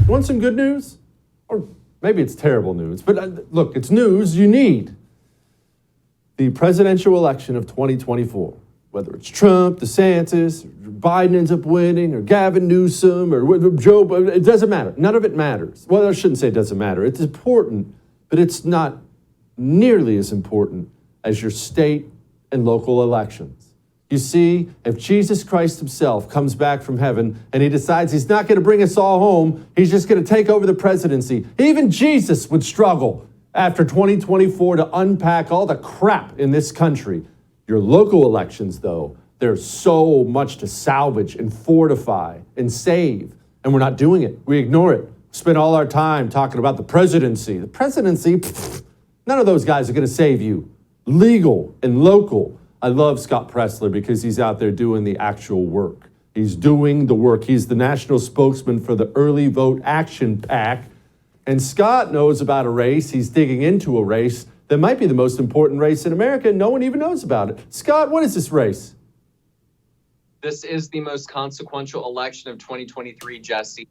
You want some good news? Or maybe it's terrible news, but look, it's news you need. The presidential election of 2024, whether it's Trump, DeSantis, Biden ends up winning, or Gavin Newsom, or Joe, it doesn't matter. None of it matters. Well, I shouldn't say it doesn't matter. It's important, but it's not nearly as important as your state and local elections. You see, if Jesus Christ himself comes back from heaven and he decides he's not going to bring us all home, he's just going to take over the presidency, even Jesus would struggle after 2024 to unpack all the crap in this country. Your local elections, though, there's so much to salvage and fortify and save, and we're not doing it. We ignore it. We spend all our time talking about the presidency. The presidency, none of those guys are going to save you. Legal and local. I love Scott Pressler because he's out there doing the actual work. He's doing the work. He's the national spokesman for the Early Vote Action PAC. And Scott knows about a race. He's digging into a race that might be the most important race in America. No one even knows about it. Scott, what is this race? This is the most consequential election of 2023, Jesse.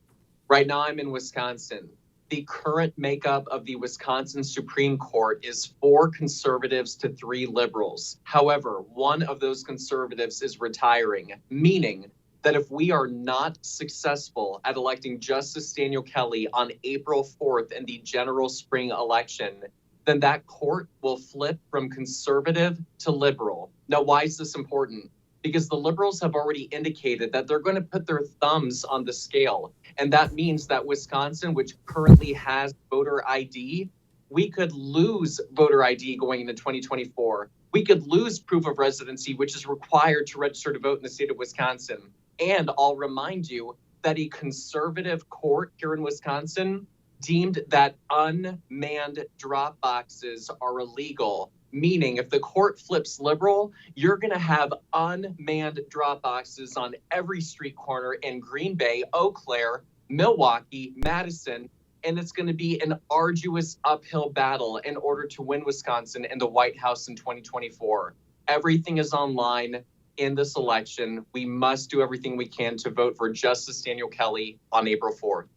Right now I'm in Wisconsin. The current makeup of the Wisconsin Supreme Court is 4 conservatives to 3 liberals. However, one of those conservatives is retiring, meaning that if we are not successful at electing Justice Daniel Kelly on April 4th in the general spring election, then that court will flip from conservative to liberal. Now, why is this important? Because the liberals have already indicated that they're going to put their thumbs on the scale. And that means that Wisconsin, which currently has voter ID, we could lose voter ID going into 2024. We could lose proof of residency, which is required to register to vote in the state of Wisconsin. And I'll remind you that a conservative court here in Wisconsin deemed that unmanned drop boxes are illegal. Meaning, if the court flips liberal, you're going to have unmanned drop boxes on every street corner in Green Bay, Eau Claire, Milwaukee, Madison, and it's going to be an arduous uphill battle in order to win Wisconsin in the White House in 2024. Everything is online in this election. We must do everything we can to vote for Justice Daniel Kelly on April 4th.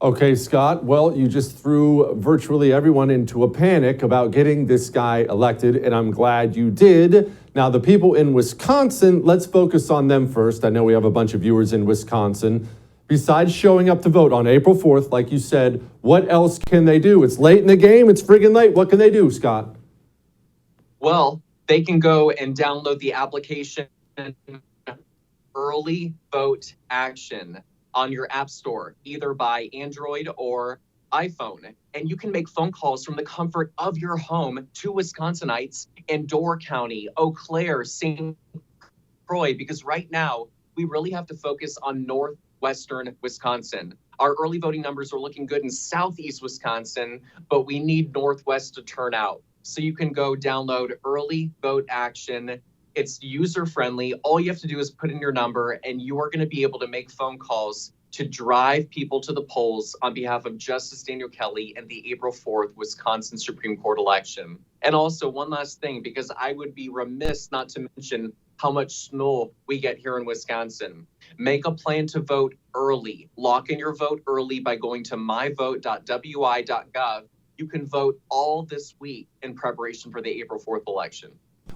Okay, Scott, well, you just threw virtually everyone into a panic about getting this guy elected, and I'm glad you did. Now, the people in Wisconsin, let's focus on them first. I know we have a bunch of viewers in Wisconsin. Besides showing up to vote on April 4th, like you said, what else can they do? It's late in the game. It's friggin' late. What can they do, Scott? Well, they can go and download the application Early Vote Action on your app store, either by Android or iPhone. And you can make phone calls from the comfort of your home to Wisconsinites in Door County, Eau Claire, St. Croix, because right now we really have to focus on northwestern Wisconsin. Our early voting numbers are looking good in southeast Wisconsin, but we need northwest to turn out. So you can go download Early Vote Action. It's user-friendly. All you have to do is put in your number, and you are going to be able to make phone calls to drive people to the polls on behalf of Justice Daniel Kelly in the April 4th Wisconsin Supreme Court election. And also, one last thing, because I would be remiss not to mention how much snow we get here in Wisconsin. Make a plan to vote early. Lock in your vote early by going to myvote.wi.gov. You can vote all this week in preparation for the April 4th election.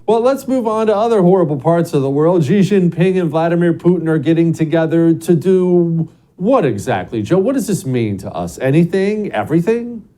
Well, let's move on to other horrible parts of the world. Xi Jinping and Vladimir Putin are getting together to do what exactly, Joe? What does this mean to us? Anything? Everything?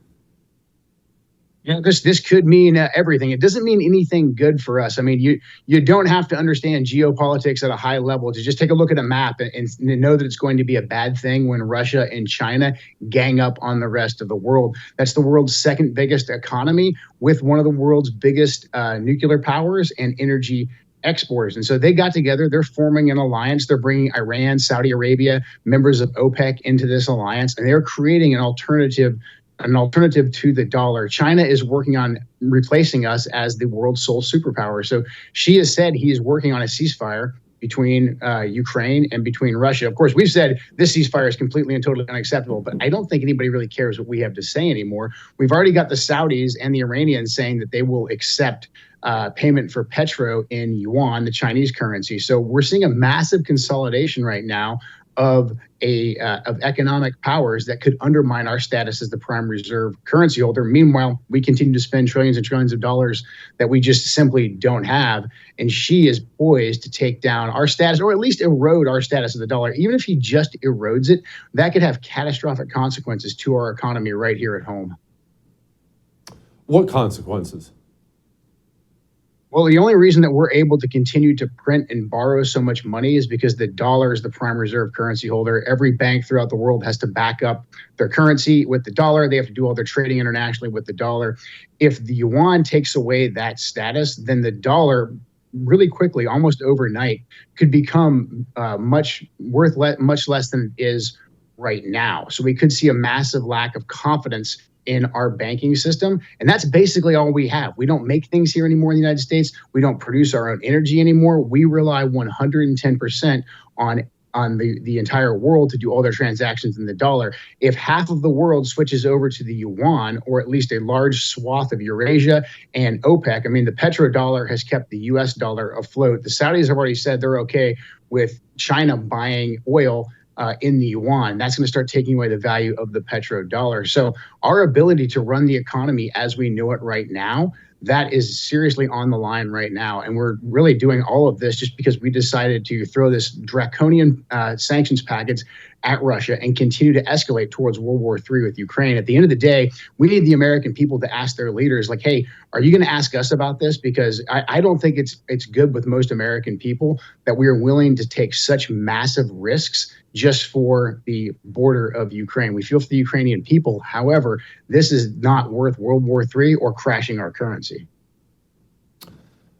Yeah, this could mean everything. It doesn't mean anything good for us. I mean, you don't have to understand geopolitics at a high level to just take a look at a map and know that it's going to be a bad thing when Russia and China gang up on the rest of the world. That's the world's second biggest economy with one of the world's biggest nuclear powers and energy exporters. And so they got together. They're forming an alliance. They're bringing Iran, Saudi Arabia, members of OPEC into this alliance, and they're creating an alternative to the dollar. China is working on replacing us as the world's sole superpower. So Xi has said he is working on a ceasefire between Ukraine and between Russia. Of course, we've said this ceasefire is completely and totally unacceptable, but I don't think anybody really cares what we have to say anymore. We've already got the Saudis and the Iranians saying that they will accept payment for petro in yuan, the Chinese currency. So we're seeing a massive consolidation right now of economic powers that could undermine our status as the prime reserve currency holder. Meanwhile, we continue to spend trillions and trillions of dollars that we just simply don't have. And Xi is poised to take down our status, or at least erode our status of the dollar. Even if he just erodes it, that could have catastrophic consequences to our economy right here at home. What consequences? Well, the only reason that we're able to continue to print and borrow so much money is because the dollar is the prime reserve currency holder. Every bank throughout the world has to back up their currency with the dollar. They have to do all their trading internationally with the dollar. If the yuan takes away that status, then the dollar really quickly, almost overnight, could become much less than it is right now. So we could see a massive lack of confidence in our banking system. And that's basically all we have. We don't make things here anymore in the United States. We don't produce our own energy anymore. We rely 110% on the entire world to do all their transactions in the dollar. If half of the world switches over to the yuan, or at least a large swath of Eurasia and OPEC, I mean, the petrodollar has kept the US dollar afloat. The Saudis have already said they're okay with China buying oil in the yuan. That's going to start taking away the value of the petrodollar. So our ability to run the economy as we know it right now, that is seriously on the line right now. And we're really doing all of this just because we decided to throw this draconian sanctions package at Russia and continue to escalate towards World War III with Ukraine. At the end of the day, we need the American people to ask their leaders, like, hey, are you going to ask us about this? Because I don't think it's good with most American people that we are willing to take such massive risks just for the border of Ukraine. We feel for the Ukrainian people. However, this is not worth World War III or crashing our currency.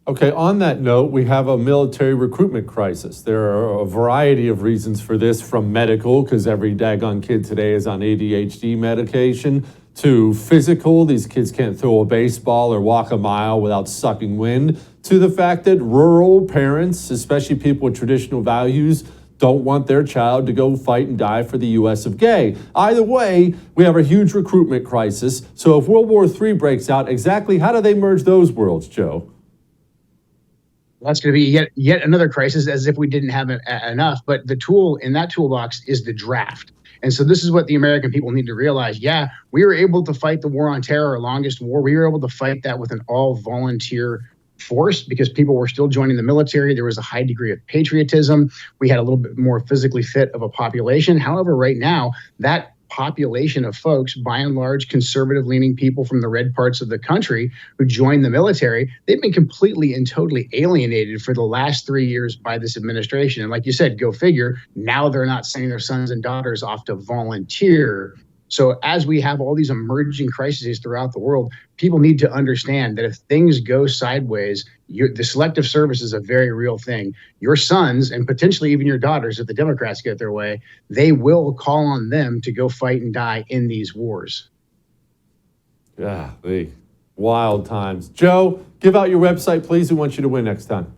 Okay, on that note, we have a military recruitment crisis. There are a variety of reasons for this, from medical, because every daggone kid today is on ADHD medication, to physical, these kids can't throw a baseball or walk a mile without sucking wind, to the fact that rural parents, especially people with traditional values, don't want their child to go fight and die for the U.S. of A. Either way, we have a huge recruitment crisis. So if World War III breaks out, exactly how do they merge those worlds, Joe? That's going to be yet another crisis, as if we didn't have enough. But the tool in that toolbox is the draft. And so this is what the American people need to realize. Yeah, we were able to fight the war on terror, our longest war. We were able to fight that with an all-volunteer force because people were still joining the military. There was a high degree of patriotism. We had a little bit more physically fit of a population. However, right now, that population of folks, by and large, conservative-leaning people from the red parts of the country who joined the military, they've been completely and totally alienated for the last 3 years by this administration. And like you said, go figure, now they're not sending their sons and daughters off to volunteer. So as we have all these emerging crises throughout the world, people need to understand that if things go sideways, the selective service is a very real thing. Your sons, and potentially even your daughters, if the Democrats get their way, they will call on them to go fight and die in these wars. Yeah, the wild times. Joe, give out your website, please. We want you to win next time.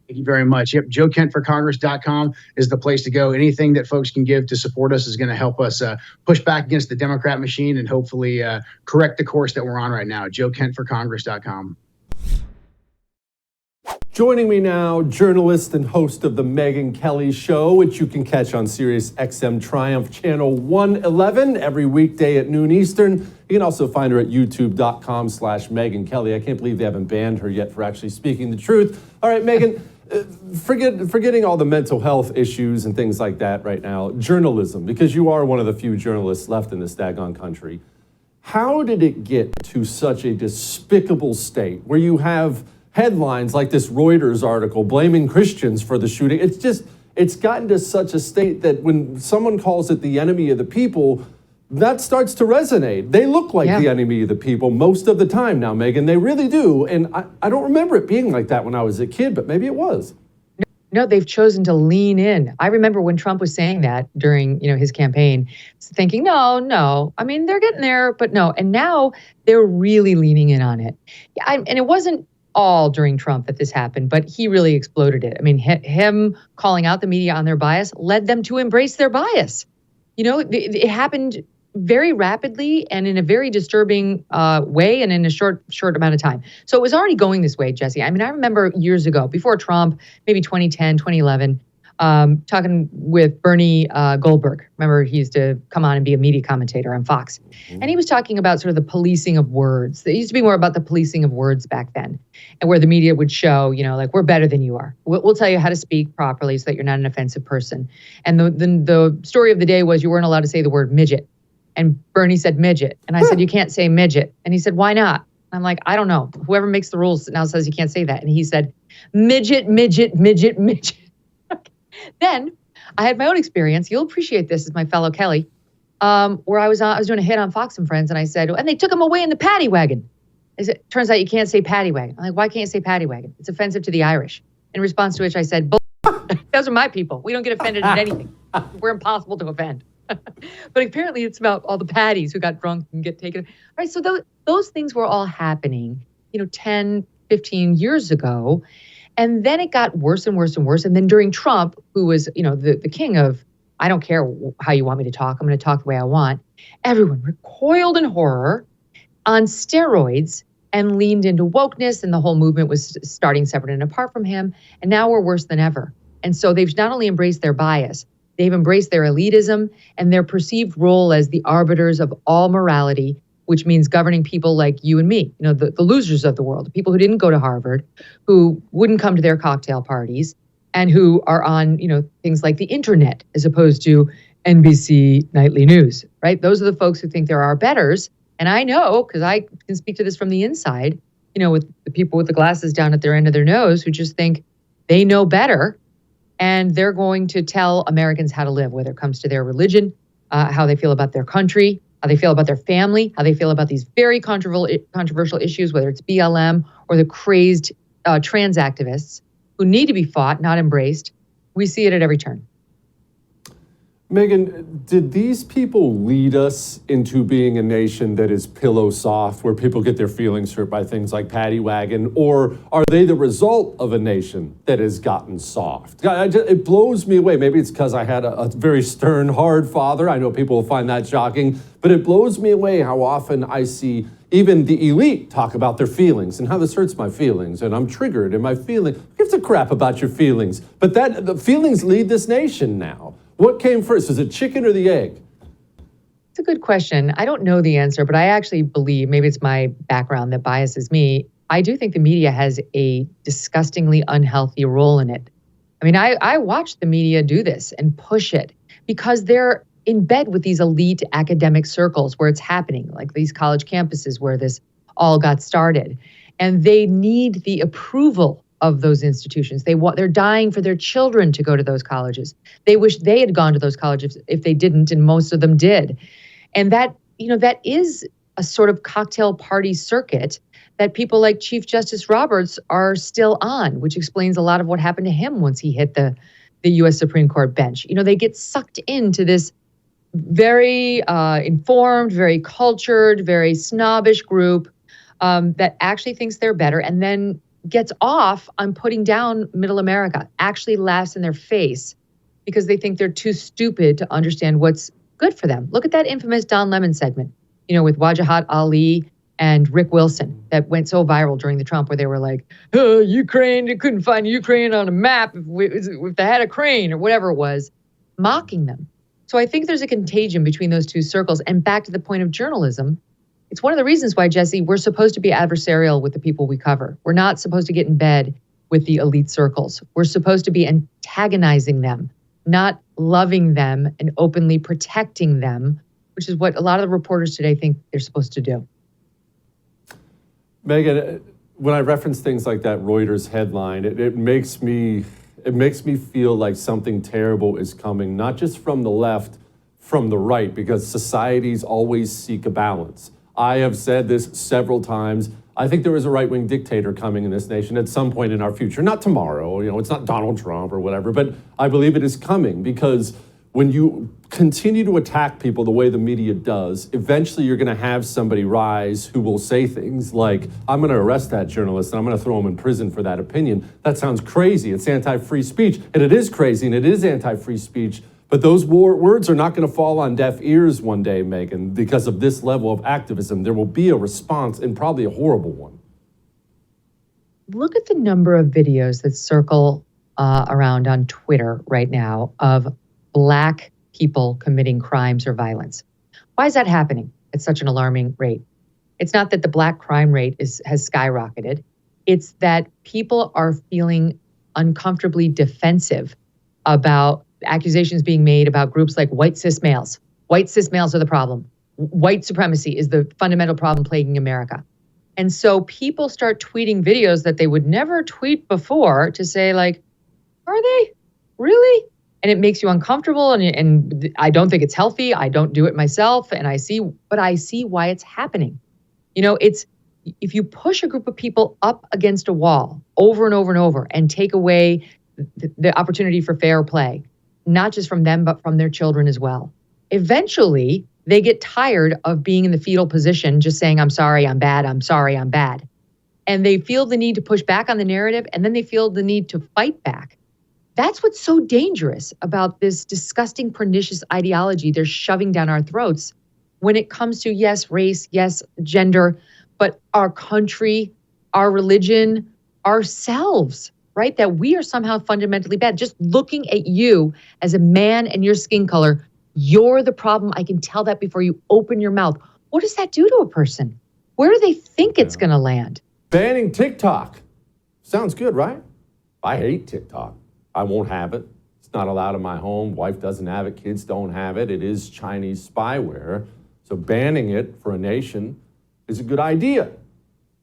Thank you very much. Yep, JoeKentForCongress.com is the place to go. Anything that folks can give to support us is going to help us push back against the Democrat machine and hopefully correct the course that we're on right now. JoeKentForCongress.com. Joining me now, journalist and host of the Megyn Kelly Show, which you can catch on Sirius XM Triumph Channel 111 every weekday at noon Eastern. You can also find her at youtube.com/Megyn Kelly. I can't believe they haven't banned her yet for actually speaking the truth. All right, Megyn, forgetting all the mental health issues and things like that right now, journalism, because you are one of the few journalists left in this daggone country. How did it get to such a despicable state where you have headlines like this Reuters article blaming Christians for the shooting? It's gotten to such a state that when someone calls it the enemy of the people, that starts to resonate. They look like the enemy of the people most of the time now, Megyn. They really do. And I don't remember it being like that when I was a kid, but maybe it was. No, they've chosen to lean in. I remember when Trump was saying that during, his campaign, thinking, no. I mean, they're getting there, but no. And now they're really leaning in on it. And it wasn't all during Trump that this happened, but he really exploded it. I mean, him calling out the media on their bias led them to embrace their bias. You know, it happened very rapidly and in a very disturbing way and in a short amount of time. So it was already going this way, Jesse. I mean, I remember years ago, before Trump, maybe 2010, 2011, talking with Bernie Goldberg. Remember, he used to come on and be a media commentator on Fox. And he was talking about sort of the policing of words. It used to be more about the policing of words back then, and where the media would show, you know, like, we're better than you are. We'll tell you how to speak properly so that you're not an offensive person. And the story of the day was you weren't allowed to say the word midget. And Bernie said midget. And I said, you can't say midget. And he said, why not? I'm like, I don't know. Whoever makes the rules now says you can't say that. And he said, midget, midget, midget, midget. Then I had my own experience. You'll appreciate this as my fellow Kelly, where I was doing a hit on Fox and Friends, and I said, and they took him away in the paddy wagon. I said, turns out you can't say paddy wagon. I'm like, why can't you say paddy wagon? It's offensive to the Irish. In response to which I said, those are my people. We don't get offended at anything. We're impossible to offend. But apparently it's about all the paddies who got drunk and get taken. All right, so those things were all happening, 10, 15 years ago. And then it got worse and worse and worse. And then during Trump, who was, the king of, I don't care how you want me to talk, I'm going to talk the way I want, everyone recoiled in horror on steroids and leaned into wokeness. And the whole movement was starting separate and apart from him. And now we're worse than ever. And so they've not only embraced their bias, they've embraced their elitism and their perceived role as the arbiters of all morality, which means governing people like you and me, the losers of the world, the people who didn't go to Harvard, who wouldn't come to their cocktail parties, and who are on, things like the internet as opposed to NBC nightly news, right? Those are the folks who think there are betters. And I know, because I can speak to this from the inside, with the people with the glasses down at their end of their nose who just think they know better. And they're going to tell Americans how to live, whether it comes to their religion, how they feel about their country, how they feel about their family, how they feel about these very controversial issues, whether it's BLM or the crazed trans activists who need to be fought, not embraced. We see it at every turn. Megyn, did these people lead us into being a nation that is pillow soft, where people get their feelings hurt by things like paddy wagon, or are they the result of a nation that has gotten soft? It blows me away. Maybe it's because I had a very stern, hard father. I know people will find that shocking, but it blows me away how often I see even the elite talk about their feelings and how this hurts my feelings, and I'm triggered in my feelings. Who gives a crap about your feelings? But the feelings lead this nation now. What came first? Was it chicken or the egg? It's a good question. I don't know the answer, but I actually believe, maybe it's my background that biases me, I do think the media has a disgustingly unhealthy role in it. I mean, I watch the media do this and push it because they're in bed with these elite academic circles where it's happening, like these college campuses where this all got started. And they need the approval of those institutions. They're dying for their children to go to those colleges. They wish they had gone to those colleges if they didn't, and most of them did. And that is a sort of cocktail party circuit that people like Chief Justice Roberts are still on, which explains a lot of what happened to him once he hit the U.S. Supreme Court bench. They get sucked into this very informed, very cultured, very snobbish group that actually thinks they're better and then gets off on putting down middle America, actually laughs in their face because they think they're too stupid to understand what's good for them. Look at that infamous Don Lemon segment, with Wajahat Ali and Rick Wilson that went so viral during the Trump, where they were like, Ukraine, they couldn't find Ukraine on a map if they had a crane or whatever it was, mocking them. So I think there's a contagion between those two circles. And back to the point of journalism, it's one of the reasons why, Jesse, we're supposed to be adversarial with the people we cover. We're not supposed to get in bed with the elite circles. We're supposed to be antagonizing them, not loving them and openly protecting them, which is what a lot of the reporters today think they're supposed to do. Megyn, when I reference things like that Reuters headline, it makes me feel like something terrible is coming, not just from the left, from the right, because societies always seek a balance. I have said this several times. I think there is a right-wing dictator coming in this nation at some point in our future. Not tomorrow, it's not Donald Trump or whatever, but I believe it is coming because when you continue to attack people the way the media does, eventually you're going to have somebody rise who will say things like, I'm going to arrest that journalist and I'm going to throw him in prison for that opinion. That sounds crazy. It's anti-free speech. And it is crazy and it is anti-free speech. But those words are not going to fall on deaf ears one day, Megyn, because of this level of activism. There will be a response, and probably a horrible one. Look at the number of videos that circle around on Twitter right now of Black people committing crimes or violence. Why is that happening at such an alarming rate? It's not that the Black crime rate has skyrocketed. It's that people are feeling uncomfortably defensive about accusations being made about groups like white cis males. White cis males are the problem. White supremacy is the fundamental problem plaguing America. And so people start tweeting videos that they would never tweet before to say, like, are they? Really? And it makes you uncomfortable. And I don't think it's healthy. I don't do it myself. And I see why it's happening. You know, it's, if you push a group of people up against a wall over and over and over and take away the opportunity for fair play, not just from them, but from their children as well, eventually they get tired of being in the fetal position, just saying, I'm sorry, I'm bad, I'm sorry, I'm bad. And they feel the need to push back on the narrative, and then they feel the need to fight back. That's what's so dangerous about this disgusting, pernicious ideology they're shoving down our throats when it comes to, yes, race, yes, gender, but our country, our religion, ourselves, right? That we are somehow fundamentally bad. Just looking at you as a man and your skin color, you're the problem. I can tell that before you open your mouth. What does that do to a person? Where do they think it's going to land? Banning TikTok. Sounds good, right? I hate TikTok. I won't have it. It's not allowed in my home. Wife doesn't have it. Kids don't have it. It is Chinese spyware. So banning it for a nation is a good idea.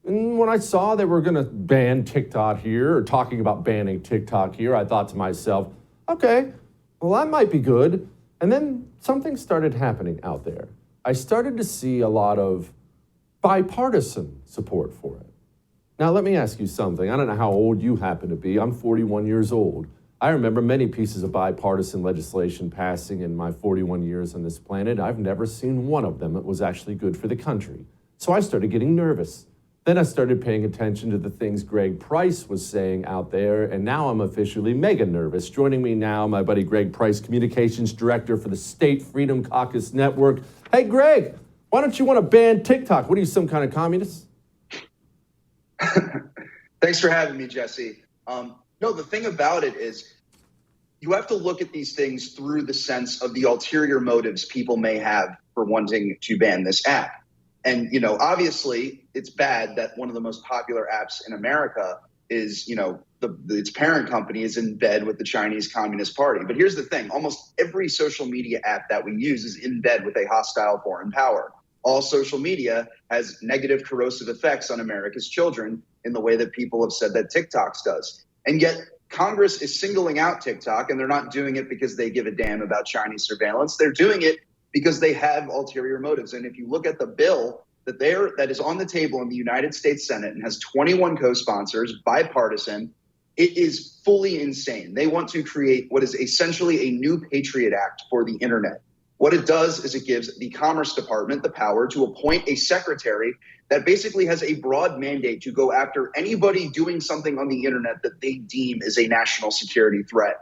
And when I saw they were going to ban TikTok here, or talking about banning TikTok here, I thought to myself, okay, well, that might be good. And then something started happening out there. I started to see a lot of bipartisan support for it. Now, let me ask you something. I don't know how old you happen to be. I'm 41 years old. I remember many pieces of bipartisan legislation passing in my 41 years on this planet. I've never seen one of them that was actually good for the country. So I started getting nervous. Then I started paying attention to the things Greg Price was saying out there, and now I'm officially mega nervous. Joining me now, my buddy Greg Price, Communications Director for the State Freedom Caucus Network. Hey, Greg, why don't you want to ban TikTok? What are you, some kind of communist? Thanks for having me, Jesse. No, the thing about it is you have to look at these things through the sense of the ulterior motives people may have for wanting to ban this app. And, you know, obviously it's bad that one of the most popular apps in America is, you know, its parent company is in bed with the Chinese Communist Party. But here's the thing. Almost every social media app that we use is in bed with a hostile foreign power. All social media has negative corrosive effects on America's children in the way that people have said that TikTok's does. And yet Congress is singling out TikTok, and they're not doing it because they give a damn about Chinese surveillance. They're doing it because they have ulterior motives. And if you look at the bill that is on the table in the United States Senate and has 21 co-sponsors, bipartisan, it is fully insane. They want to create what is essentially a new Patriot Act for the internet. What it does is it gives the Commerce Department the power to appoint a secretary that basically has a broad mandate to go after anybody doing something on the internet that they deem is a national security threat.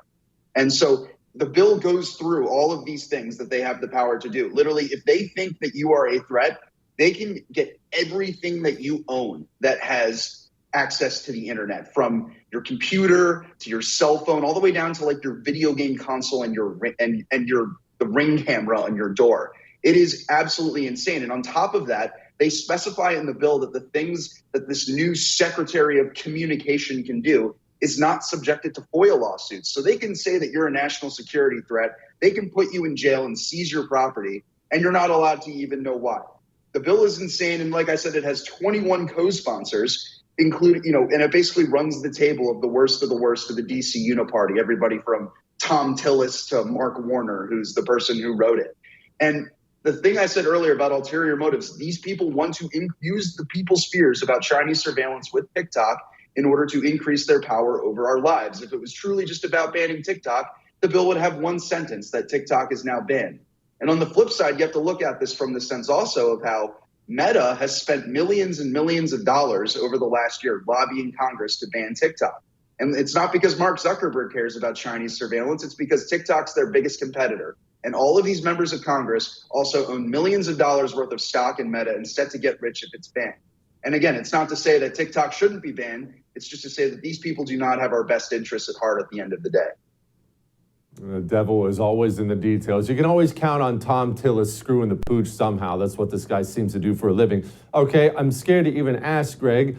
And so the bill goes through all of these things that they have the power to do. Literally, if they think that you are a threat, they can get everything that you own that has access to the internet, from your computer to your cell phone, all the way down to like your video game console and the Ring camera on your door. It is absolutely insane. And on top of that, they specify in the bill that the things that this new Secretary of Communication can do is not subjected to FOIA lawsuits. So they can say that you're a national security threat. They can put you in jail and seize your property, and you're not allowed to even know why. The bill is insane. And like I said, it has 21 co-sponsors, including, you know, and it basically runs the table of the worst of the DC Uniparty, everybody from Tom Tillis to Mark Warner, who's the person who wrote it. And the thing I said earlier about ulterior motives, these people want to use the people's fears about Chinese surveillance with TikTok in order to increase their power over our lives. If it was truly just about banning TikTok, the bill would have one sentence that TikTok is now banned. And on the flip side, you have to look at this from the sense also of how Meta has spent millions and millions of dollars over the last year lobbying Congress to ban TikTok. And it's not because Mark Zuckerberg cares about Chinese surveillance. It's because TikTok's their biggest competitor. And all of these members of Congress also own millions of dollars worth of stock in Meta and set to get rich if it's banned. And again, it's not to say that TikTok shouldn't be banned. It's just to say that these people do not have our best interests at heart at the end of the day. The devil is always in the details. You can always count on Tom Tillis screwing the pooch somehow. That's what this guy seems to do for a living. Okay, I'm scared to even ask, Greg,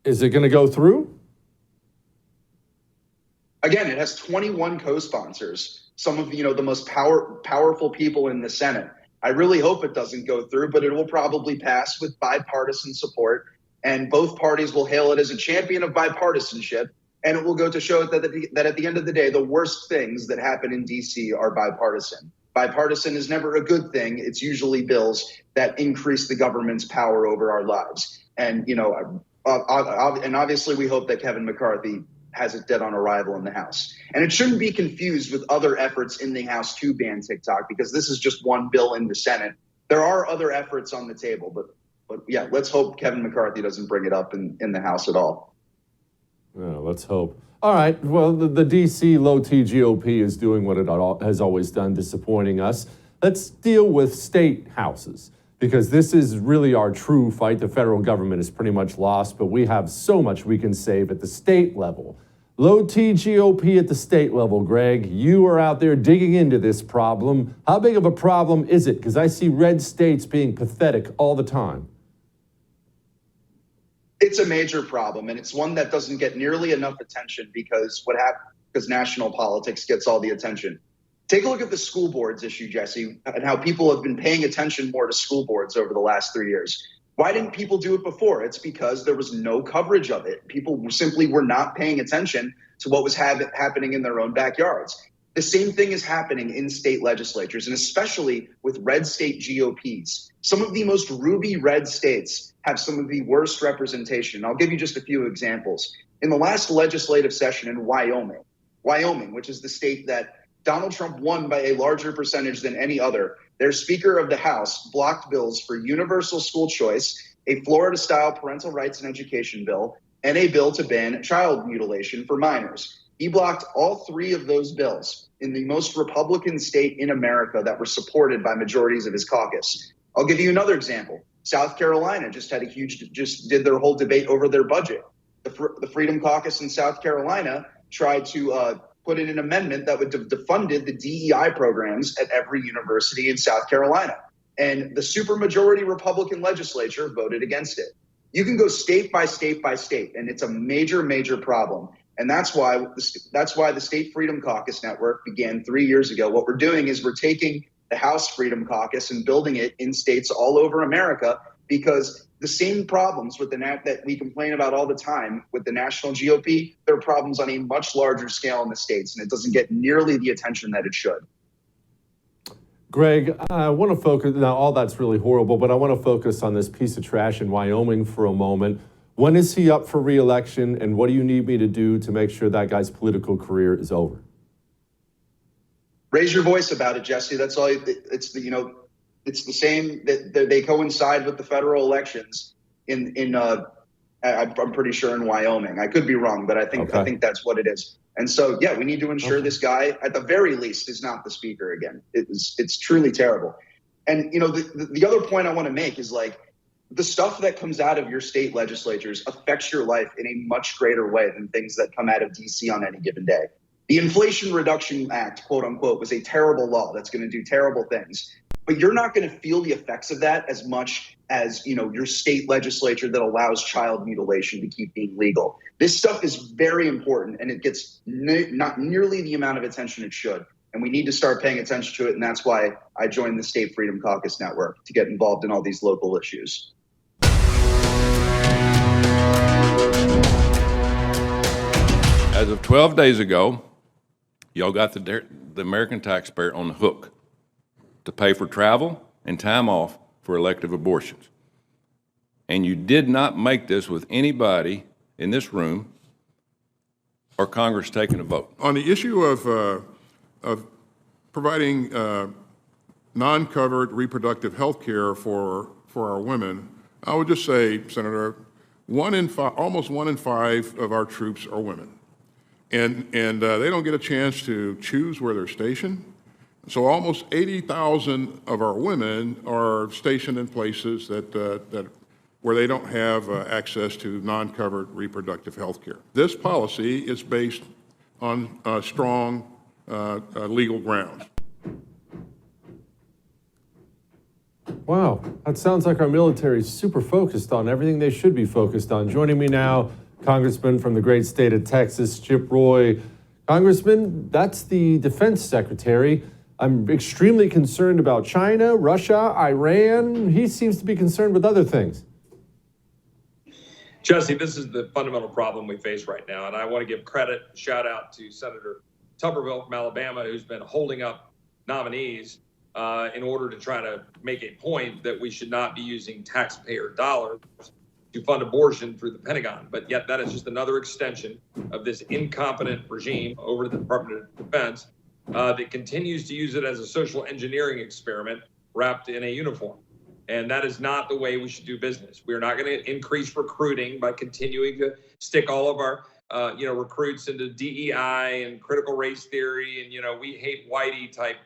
is it going to go through? Again, it has 21 co-sponsors, some of the most powerful people in the Senate. I really hope it doesn't go through, but it will probably pass with bipartisan support, and both parties will hail it as a champion of bipartisanship. And it will go to show that at the end of the day, the worst things that happen in D.C. are bipartisan. Bipartisan is never a good thing. It's usually bills that increase the government's power over our lives. And, and obviously we hope that Kevin McCarthy has it dead on arrival in the House. And it shouldn't be confused with other efforts in the House to ban TikTok, because this is just one bill in the Senate. There are other efforts on the table, but yeah, let's hope Kevin McCarthy doesn't bring it up in the House at all. Oh, let's hope. All right. Well, the D.C. low-T GOP is doing what it has always done, disappointing us. Let's deal with state houses, because this is really our true fight. The federal government is pretty much lost, but we have so much we can save at the state level. Low-T GOP at the state level, Greg. You are out there digging into this problem. How big of a problem is it? Because I see red states being pathetic all the time. It's a major problem, and it's one that doesn't get nearly enough attention because national politics gets all the attention. Take a look at the school boards issue, Jesse, and how people have been paying attention more to school boards over the last 3 years. Why didn't people do it before? It's because there was no coverage of it. People simply were not paying attention to what was happening in their own backyards. The same thing is happening in state legislatures, and especially with red state GOPs. Some of the most ruby red states have some of the worst representation. I'll give you just a few examples. In the last legislative session in Wyoming, which is the state that Donald Trump won by a larger percentage than any other, their Speaker of the House blocked bills for universal school choice, a Florida-style parental rights and education bill, and a bill to ban child mutilation for minors. He blocked all three of those bills in the most Republican state in America that were supported by majorities of his caucus. I'll give you another example. South Carolina just did their whole debate over their budget. The Freedom Caucus in South Carolina tried to put in an amendment that would have defunded the DEI programs at every university in South Carolina. And the supermajority Republican legislature voted against it. You can go state by state by state, and it's a major, major problem. And that's why the State Freedom Caucus Network began 3 years ago. What we're doing is we're taking the House Freedom Caucus and building it in states all over America, because the same problems that we complain about all the time with the national GOP, there are problems on a much larger scale in the states, and it doesn't get nearly the attention that it should. Greg, I want to focus, now all that's really horrible, but I want to focus on this piece of trash in Wyoming for a moment. When is he up for re-election, and what do you need me to do to make sure that guy's political career is over? Raise your voice about it, Jesse. That's all. It's the same that they coincide with the federal elections I'm pretty sure in Wyoming. I could be wrong, but I think that's what it is. And so, yeah, we need to ensure this guy, at the very least, is not the speaker again. It's truly terrible. And the other point I want to make is, like, the stuff that comes out of your state legislatures affects your life in a much greater way than things that come out of DC on any given day. The Inflation Reduction Act, quote unquote, was a terrible law that's going to do terrible things. But you're not going to feel the effects of that as much as, your state legislature that allows child mutilation to keep being legal. This stuff is very important, and it gets not nearly the amount of attention it should. And we need to start paying attention to it. And that's why I joined the State Freedom Caucus Network, to get involved in all these local issues. As of 12 days ago, y'all got the American taxpayer on the hook to pay for travel and time off for elective abortions. And you did not make this with anybody in this room or Congress taking a vote? On the issue of providing non-covered reproductive health care for our women, I would just say, Senator, almost 1 in 5 of our troops are women. And they don't get a chance to choose where they're stationed. So almost 80,000 of our women are stationed in places where they don't have access to non-covered reproductive health care. This policy is based on strong legal grounds. Wow, that sounds like our military is super focused on everything they should be focused on. Joining me now, Congressman from the great state of Texas, Chip Roy. Congressman, that's the defense secretary. I'm extremely concerned about China, Russia, Iran. He seems to be concerned with other things. Jesse, this is the fundamental problem we face right now. And I want to give credit, shout out to Senator Tuberville from Alabama, who's been holding up nominees in order to try to make a point that we should not be using taxpayer dollars to fund abortion through the Pentagon. But yet that is just another extension of this incompetent regime over the Department of Defense that continues to use it as a social engineering experiment wrapped in a uniform. And that is not the way we should do business. We are not going to increase recruiting by continuing to stick all of our recruits into DEI and critical race theory and, we hate whitey type,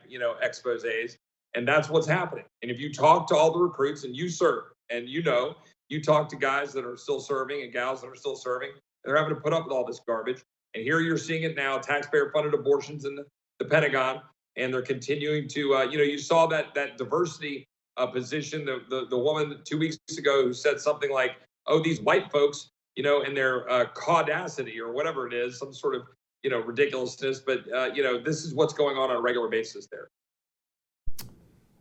exposés. And that's what's happening. And if you talk to all the recruits and you serve, and you talk to guys that are still serving and gals that are still serving, and they're having to put up with all this garbage. And here you're seeing it now, taxpayer funded abortions in the Pentagon, and they're continuing to, you saw that diversity position, the woman 2 weeks ago who said something like, oh, these white folks, in their caudacity or whatever it is, some sort of, ridiculousness. But, this is what's going on a regular basis there.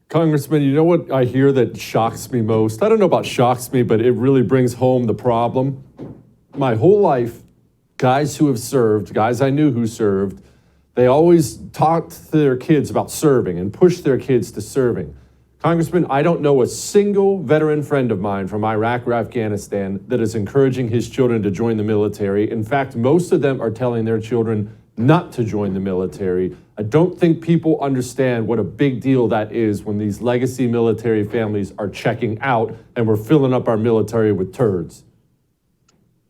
Congressman, you know what I hear that shocks me most? I don't know about shocks me, but it really brings home the problem. My whole life, guys who have served, guys I knew who served, they always talked to their kids about serving and pushed their kids to serving. Congressman, I don't know a single veteran friend of mine from Iraq or Afghanistan that is encouraging his children to join the military. In fact, most of them are telling their children not to join the military. I don't think people understand what a big deal that is when these legacy military families are checking out and we're filling up our military with turds.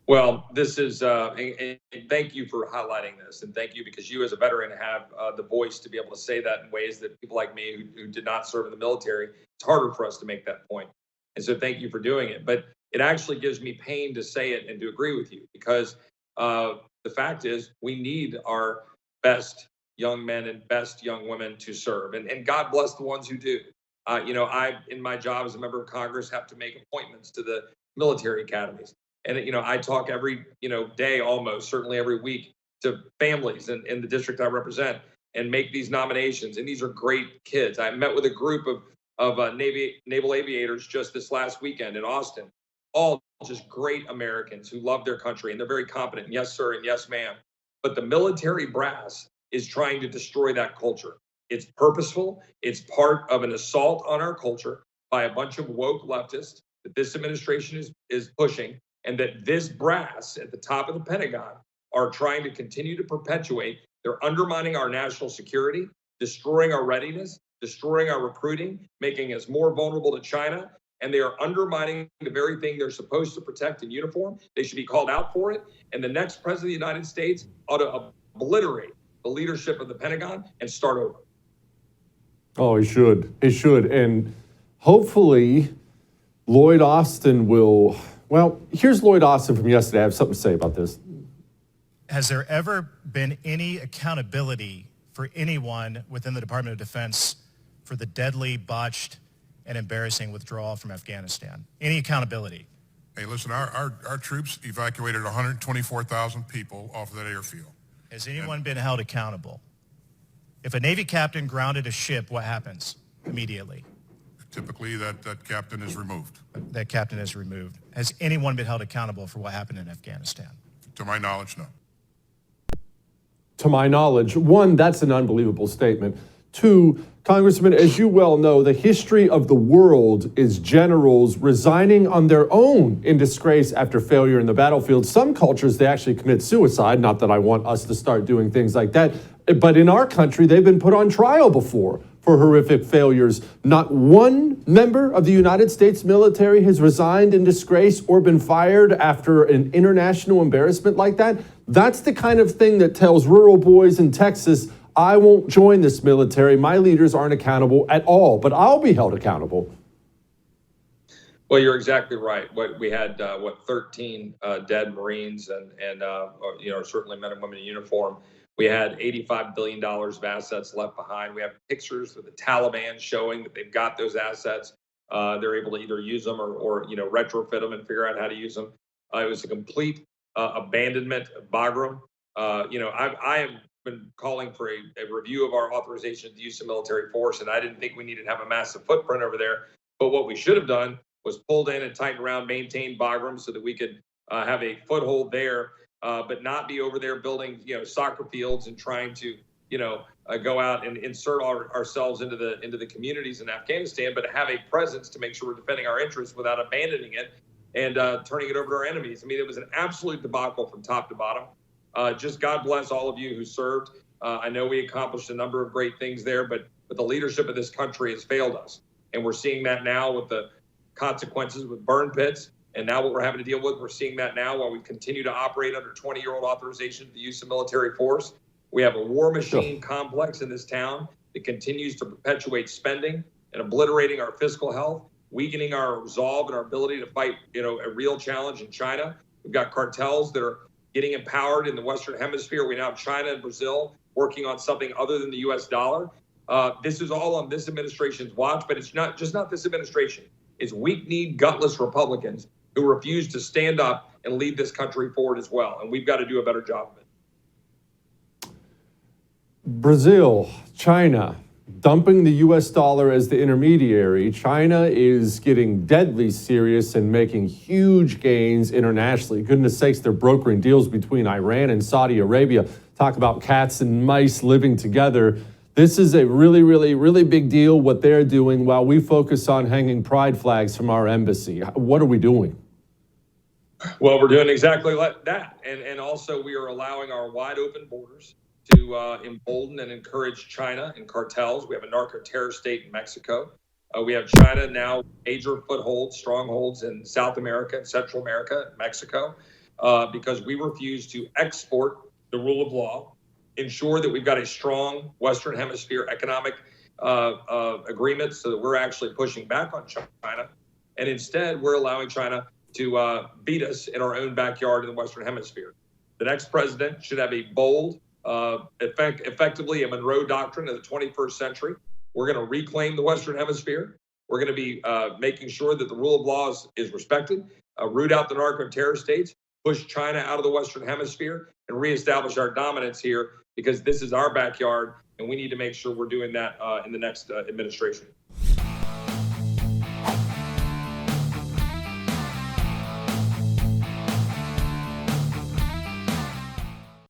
Well, this is, and thank you for highlighting this, and thank you because you as a veteran have the voice to be able to say that in ways that people like me who did not serve in the military, it's harder for us to make that point. And so thank you for doing it. But it actually gives me pain to say it and to agree with you because the fact is we need our best young men and best young women to serve. And God bless the ones who do. I, in my job as a member of Congress, have to make appointments to the military academies. And, I talk every, day almost, certainly every week to families in the district I represent and make these nominations. And these are great kids. I met with a group of naval aviators just this last weekend in Austin, all just great Americans who love their country and they're very competent. Yes, sir, and yes, ma'am. But the military brass is trying to destroy that culture. It's purposeful. It's part of an assault on our culture by a bunch of woke leftists that this administration is pushing. And that this brass at the top of the Pentagon are trying to continue to perpetuate. They're undermining our national security, destroying our readiness, destroying our recruiting, making us more vulnerable to China. And they are undermining the very thing they're supposed to protect in uniform. They should be called out for it. And the next president of the United States ought to obliterate the leadership of the Pentagon and start over. Oh, he should. He should. And hopefully Lloyd Austin will... Well, here's Lloyd Austin from yesterday. I have something to say about this. Has there ever been any accountability for anyone within the Department of Defense for the deadly, botched, and embarrassing withdrawal from Afghanistan? Any accountability? Hey, listen, our troops evacuated 124,000 people off of that airfield. Has anyone been held accountable? If a Navy captain grounded a ship, what happens immediately? Typically, that captain is removed. That captain is removed. Has anyone been held accountable for what happened in Afghanistan? To my knowledge, no. To my knowledge, one, that's an unbelievable statement. Two, Congressman, as you well know, the history of the world is generals resigning on their own in disgrace after failure in the battlefield. Some cultures, they actually commit suicide. Not that I want us to start doing things like that. But in our country, they've been put on trial before for horrific failures. Not one member of the United States military has resigned in disgrace or been fired after an international embarrassment like that. That's the kind of thing that tells rural boys in Texas, I won't join this military. My leaders aren't accountable at all, but I'll be held accountable. Well, you're exactly right. We had 13 dead Marines and certainly men and women in uniform. We had $85 billion of assets left behind. We have pictures of the Taliban showing that they've got those assets. They're able to either use them or retrofit them and figure out how to use them. It was a complete abandonment of Bagram. I have been calling for a review of our authorization to use the military force, and I didn't think we needed to have a massive footprint over there. But what we should have done was pulled in and tightened around, maintained Bagram so that we could have a foothold there. But not be over there building, soccer fields and trying to, go out and insert ourselves into the communities in Afghanistan, but have a presence to make sure we're defending our interests without abandoning it and turning it over to our enemies. I mean, it was an absolute debacle from top to bottom. Just God bless all of you who served. I know we accomplished a number of great things there, but the leadership of this country has failed us. And we're seeing that now with the consequences with burn pits. And now what we're having to deal with, we're seeing that now while we continue to operate under 20-year-old authorization for the use of military force. We have a war machine complex in this town that continues to perpetuate spending and obliterating our fiscal health, weakening our resolve and our ability to fight, a real challenge in China. We've got cartels that are getting empowered in the Western Hemisphere. We now have China and Brazil working on something other than the US dollar. This is all on this administration's watch, but it's not this administration. It's weak-kneed, gutless Republicans who refuse to stand up and lead this country forward as well. And we've got to do a better job of it. Brazil, China, dumping the US dollar as the intermediary. China is getting deadly serious and making huge gains internationally. Goodness sakes, they're brokering deals between Iran and Saudi Arabia. Talk about cats and mice living together. This is a really, really, really big deal, what they're doing, while we focus on hanging pride flags from our embassy. What are we doing? Well, we're doing exactly like that. And also we are allowing our wide open borders to embolden and encourage China and cartels. We have a narco-terror state in Mexico. We have China now, major footholds, strongholds in South America and Central America, Mexico, because we refuse to export the rule of law, ensure that we've got a strong Western Hemisphere economic agreement so that we're actually pushing back on China. And instead, we're allowing China to beat us in our own backyard in the Western Hemisphere. The next president should have a bold, effectively a Monroe Doctrine of the 21st century. We're going to reclaim the Western Hemisphere. We're going to be making sure that the rule of law is respected, root out the narco-terror states, push China out of the Western Hemisphere, and reestablish our dominance here, because this is our backyard, and we need to make sure we're doing that in the next administration.